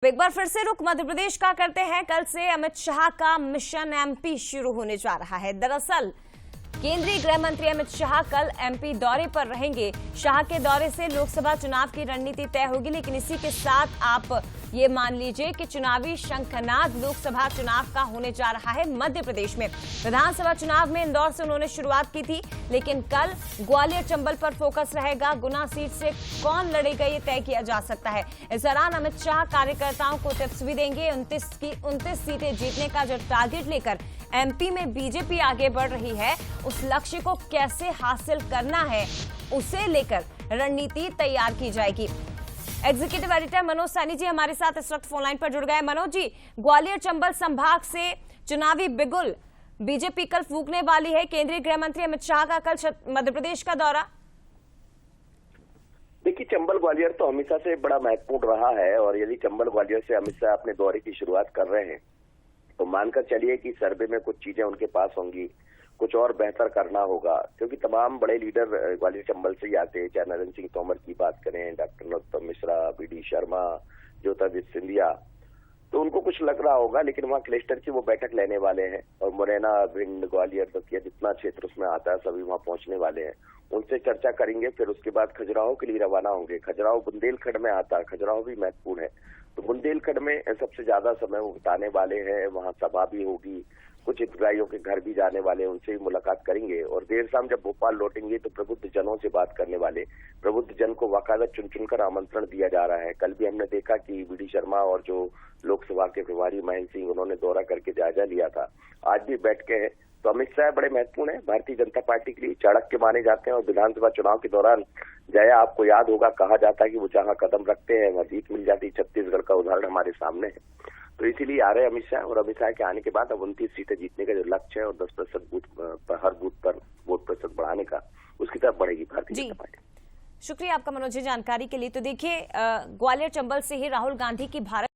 एक बार फिर से रुख मध्य प्रदेश का करते हैं। कल से अमित शाह का मिशन एमपी शुरू होने जा रहा है। दरअसल केंद्रीय गृह मंत्री अमित शाह कल एमपी दौरे पर रहेंगे। शाह के दौरे से लोकसभा चुनाव की रणनीति तय होगी, लेकिन इसी के साथ आप ये मान लीजिए कि चुनावी शंखनाद लोकसभा चुनाव का होने जा रहा है मध्य प्रदेश में। विधानसभा चुनाव में इंदौर से उन्होंने शुरुआत की थी, लेकिन कल ग्वालियर चंबल पर फोकस रहेगा। गुना सीट से कौन लड़ेगा ये तय किया जा सकता है। इस दौरान अमित शाह कार्यकर्ताओं को टिप्स भी देंगे। 29 सीटें जीतने का जो टारगेट लेकर एमपी में बीजेपी आगे बढ़ रही है, उस लक्ष्य को कैसे हासिल करना है, उसे लेकर रणनीति तैयार की जाएगी। एग्जीक्यूटिव एडिटर मनोज सैनी जी हमारे साथ इस वक्त फोन लाइन पर जुड़ गए। मनोज जी, ग्वालियर चंबल संभाग से चुनावी बिगुल बीजेपी कल फूंकने वाली है। केंद्रीय गृह मंत्री अमित शाह का कल मध्य प्रदेश का दौरा। देखिए, चंबल ग्वालियर तो हमेशा से बड़ा महत्वपूर्ण रहा है और यदि चंबल ग्वालियर से अमित शाह अपने दौरे की शुरुआत कर रहे हैं तो मानकर चलिए कि सर्वे में कुछ चीजें उनके पास होंगी, कुछ और बेहतर करना होगा, क्योंकि तमाम बड़े लीडर ग्वालियर चंबल से ही आते हैं। चाहे नरेंद्र सिंह तोमर की बात करें, डॉक्टर नरोत्तम मिश्रा, बीडी शर्मा, ज्योतिरादित्य सिंधिया, तो उनको कुछ लग रहा होगा। लेकिन वहाँ क्लस्टर की वो बैठक लेने वाले हैं और मुरैना, भिंड, ग्वालियर, दतिया जितना क्षेत्र उसमें आता है सभी वहाँ पहुंचने वाले हैं। उनसे चर्चा करेंगे, फिर उसके बाद खजुराहो के लिए रवाना होंगे। खजुराहो बुंदेलखंड में आता है, खजुराहो भी महत्वपूर्ण है, तो बुंदेलखंड में सबसे ज्यादा समय वो बिताने वाले हैं। वहाँ सभा भी होगी, कुछ हितग्राहियों के घर भी जाने वाले, उनसे भी मुलाकात करेंगे और देर शाम जब भोपाल लौटेंगे तो प्रबुद्ध जनों से बात करने वाले। प्रबुद्ध जन को बाकायदा चुन चुनकर आमंत्रण दिया जा रहा है। कल भी हमने देखा कि बीडी शर्मा और जो लोकसभा के प्रभारी महेंद्र सिंह, उन्होंने दौरा करके जायजा लिया था। आज भी बैठके हैं, तो अमित शाह बड़े महत्वपूर्ण है भारतीय जनता पार्टी के लिए। चाणक्य माने जाते हैं और विधानसभा चुनाव के दौरान जया, आपको याद होगा, कहा जाता है कि वो जहां कदम रखते हैं वहां जीत मिल जाती। छत्तीसगढ़ का उदाहरण हमारे सामने है। तो इसीलिए आ रहे अमित शाह और अमित शाह के आने के बाद अब 29 सीटें जीतने का जो लक्ष्य है और 10% बूथ पर, हर बूथ पर वोट प्रतिशत बढ़ाने का, उसकी तरफ बढ़ेगी भारतीय जनता पार्टी। शुक्रिया आपका मनोज जी जानकारी के लिए। तो देखिए, ग्वालियर चंबल से ही राहुल गांधी की भारत